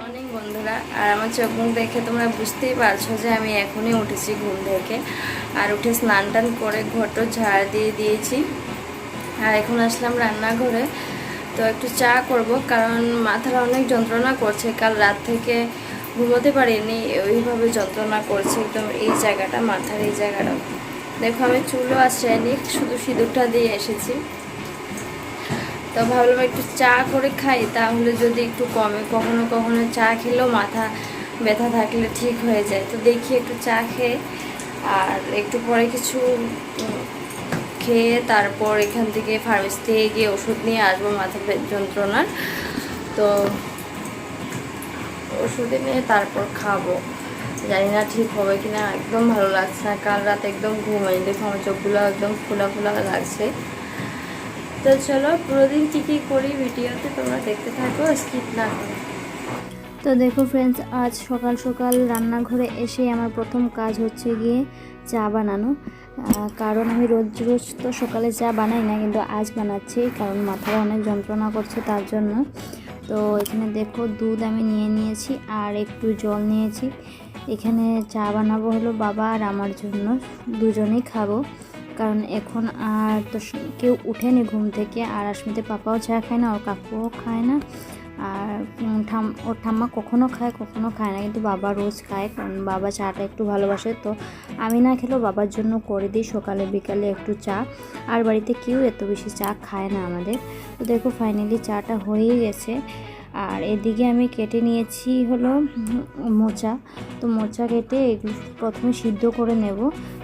Morning বন্ধুরা, আর আমার চোখ মুখ দেখে তোমরা বুঝতেই পারছো যে আমি এখনই উঠেছি ঘুম থেকে। আর উঠে স্নান টান করে ঘরটা ঝাড় দিয়ে দিয়েছি। আর এখন আসলাম রান্নাঘরে। তো একটু চা করব, কারণ মাথাটা অনেক যন্ত্রণা করছে। কাল রাত থেকে ঘুমোতে পারিনি, ওইভাবে যন্ত্রণা করছে একদম এই জায়গাটা, মাথার এই জায়গাটা। দেখো আমি চুলও আশ্রয়নি, শুধু সিঁদুরটা দিয়ে এসেছি। তো ভাবলাম একটু চা করে খাই, তাহলে যদি একটু কমে। কখনো কখনো চা খেলেও মাথা ব্যথা থাকলে ঠিক হয়ে যায়। তো দেখি একটু চা খেয়ে আর একটু পরে কিছু খেয়ে তারপর এখান থেকে ফার্মেসি থেকে গিয়ে ওষুধ নিয়ে আসবো মাথা যন্ত্রণার। তো ওষুধ নিয়ে তারপর খাবো। জানি না ঠিক হবে কিনা, একদম ভালো লাগছে না। কাল রাতে একদম ঘুমাই, দেখো আমার চোখগুলো একদম ফোলা ফোলা লাগছে। তো চলো পুরো দিন কী করি ভিডিওতে তোমরা দেখতে থাকো, স্কিপ না করো। তো দেখো ফ্রেন্ডস, আজ সকাল সকাল রান্নাঘরে এসে আমার প্রথম কাজ হচ্ছে গিয়ে চা বানানো। কারণ আমি রোজ রোজ তো সকালে চা বানাই না, কিন্তু আজ বানাচ্ছি কারণ মাথায় অনেক যন্ত্রণা করছে তার জন্য। তো এখানে দেখো দুধ আমি নিয়ে নিয়েছি আর একটু জল নিয়েছি। এখানে চা বানাবো হলো বাবা আর আমার জন্য, দুজনেই খাবো। কারণ এখন আর তো কেউ উঠেনি ঘুম থেকে, আর আসমিতে পাপাও চা খায় না, ওর কাকুও খায় না, আর ওর ঠাম্মা কখনো খায় কখনো খায় না, কিন্তু বাবা রোজ খায় কারণ বাবা চাটা একটু ভালোবাসে। তো আমি না খেলেও বাবার জন্য করে দিই সকালে বিকালে একটু চা। আর বাড়িতে কেউ এত বেশি চা খায় না আমাদের। তো দেখো ফাইনালি চাটা হয়ে গেছে। আর এদিকে আমি কেটে নিয়েছি হলো মোচা। তো মোচা কেটে এগুলো প্রথমে সিদ্ধ করে নেব।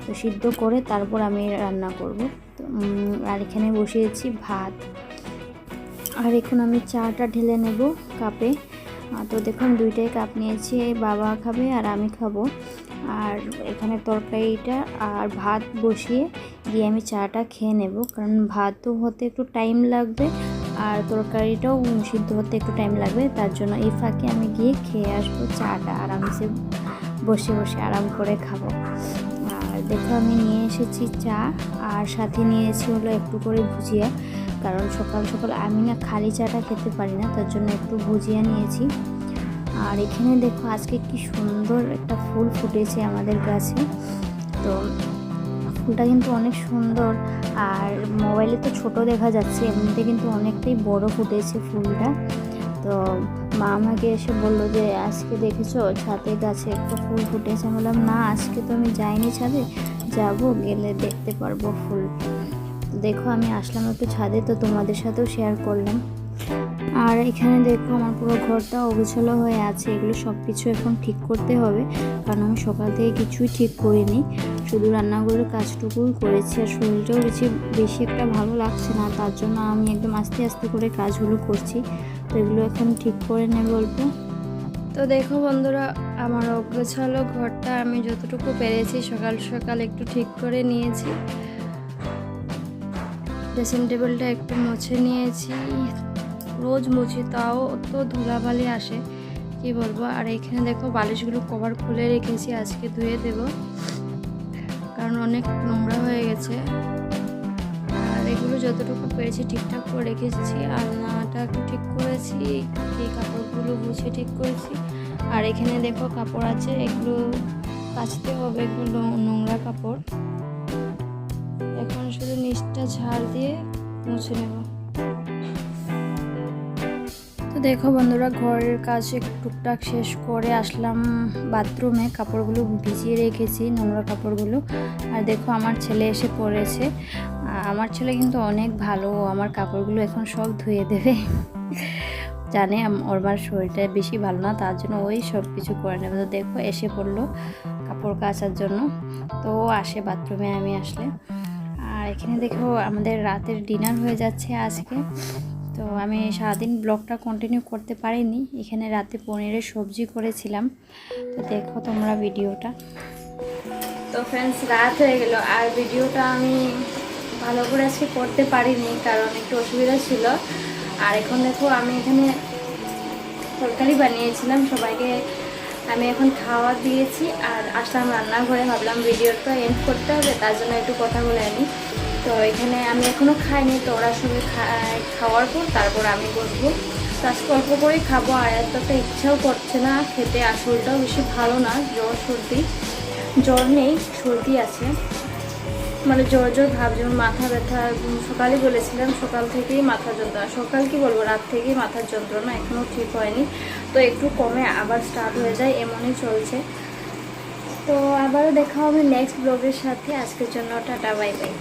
তো সিদ্ধ করে তারপর আমি রান্না করব। তো আর এখানে বসিয়েছি ভাত। আর এখন আমি চাটা ঢেলে নেব কাপে। তো দেখুন দুইটাই কাপ নিয়েছি, বাবা খাবে আর আমি খাবো। আর এখানে তরকারিটা আর ভাত বসিয়ে গিয়ে আমি চাটা খেয়ে নেব, কারণ ভাতও হতে একটু টাইম লাগবে আর তরকারিটাও সিদ্ধ হতে একটু টাইম লাগবে। তার জন্য এই ফাঁকে আমি গিয়ে খেয়ে আসবো চাটা, আরামসে বসে বসে আরাম করে খাবো। আর দেখো আমি নিয়ে এসেছি চা, আর সাথে নিয়েছি হলো একটু করে ভুজিয়া। কারণ সকাল সকাল আমি না খালি চাটা খেতে পারি না, তার জন্য একটু ভুজিয়া নিয়েছি। আর এখানে দেখো আজকে কি সুন্দর একটা ফুল ফুটেছে আমাদের গাছে। তো ফুলটা কিন্তু অনেক সুন্দর, আর মোবাইলে তো ছোট দেখা যাচ্ছে, এমনিতে কিন্তু অনেকটাই বড় ফুটেছে ফুলটা। তো মা আমাকে এসে বললো যে আজকে দেখেছো ছাদে গাছে একটা ফুল ফুটেছে। আমি বললাম না, আজকে তো আমি যাইনি ছাদে, যাবো গেলে দেখতে পারবো ফুল। দেখো আমি আসলাম একটু ছাদে, তো তোমাদের সাথেও শেয়ার করলাম। আর এখানে দেখো আমার পুরো ঘরটা অগোছালো হয়ে আছে, এগুলো সব কিছু এখন ঠিক করতে হবে, কারণ আমি সকাল থেকে কিছুই ঠিক করিনি, শুধু রান্নাঘরের কাজটুকুই করেছি। আর শরীরটাও বেশি একটা ভালো লাগছে না, তার জন্য আমি একদম আস্তে আস্তে করে কাজগুলো করছি। তো এগুলো এখন ঠিক করে নেব অল্প। তো দেখো বন্ধুরা, আমার অগোছালো ঘরটা আমি যতটুকু পেরেছি সকাল সকাল একটু ঠিক করে নিয়েছি। ড্রেসিং টেবিলটা একটু মুছে নিয়েছি, রোজ মুছি তাও তো ধুলাবালি আসে, কি বলবো। আর এখানে দেখো বালিশগুলো কভার খুলে রেখেছি, আজকে ধুয়ে দেব কারণ অনেক নোংরা হয়ে গেছে। আর এগুলো যতটুকু পেরেছি ঠিকঠাক করে রেখেছি, আলনাটা একটু ঠিক করেছি, এই কাপড়গুলো গুছিয়ে ঠিক করেছি। আর এখানে দেখো কাপড় আছে, এগুলো কাচতে হবে, এগুলো নোংরা কাপড়। এখন শুধু নিচটা ঝাড় দিয়ে মুছে নেব। তো দেখো বন্ধুরা, ঘরের কাজ টুকটাক শেষ করে আসলাম বাথরুমে, কাপড়গুলো ভিজিয়ে রেখেছি, নোংরা কাপড়গুলো। আর দেখো আমার ছেলে এসে পড়েছে। আমার ছেলে কিন্তু অনেক ভালো, আমার কাপড়গুলো এখন সব ধুয়ে দেবে। জানে ওর মার শরীরটা বেশি ভালো না, তার জন্য ওই সব কিছু করে নেবে। তো দেখো এসে পড়লো কাপড় কাচার জন্য, তো ও আসে বাথরুমে আমি আসলে। আর এখানে দেখো আমাদের রাতের ডিনার হয়ে যাচ্ছে আজকে। তো আমি সারাদিন ব্লগটা কন্টিনিউ করতে পারিনি, এখানে রাতে পনিরের সবজি করেছিলাম। তো দেখো তোমরা ভিডিওটা। তো ফ্রেন্ডস, রাত হয়ে গেল আর ভিডিওটা আমি ভালো করে আজকে করতে পারিনি, কারণ একটু অসুবিধা ছিল। আর এখন দেখো আমি এখানে তরকারি বানিয়েছিলাম, সবাইকে আমি এখন খাওয়া দিয়েছি আর আসলাম রান্নাঘরে। ভাবলাম ভিডিওটা এন্ড করতে হবে, তার জন্য একটু কথা বলে আনি। তো এখানে আমি এখনও খাইনি, তো ওরা সবাই খাওয়ার পর তারপর আমি বসবো। তো আজকে অল্প করেই খাবো, আর এতটা ইচ্ছাও করছে না খেতে, আর শরীরটাও বেশি ভালো না, জ্বর সর্দি, জ্বর নেই সর্দি আছে, মানে জ্বর জ্বর ভাব, যেমন মাথা ব্যথা। সকালে বলেছিলাম সকাল থেকেই মাথা যন্ত্রণা, সকাল কি বলবো, রাত থেকেই মাথার যন্ত্রণা, এখনও ঠিক হয়নি। তো একটু কমে আবার স্টার্ট হয়ে যায়, এমনই চলছে। তো আবারও দেখা হবে নেক্সট ব্লগের সাথে। আজকের জন্য টাটা, বাই বাই।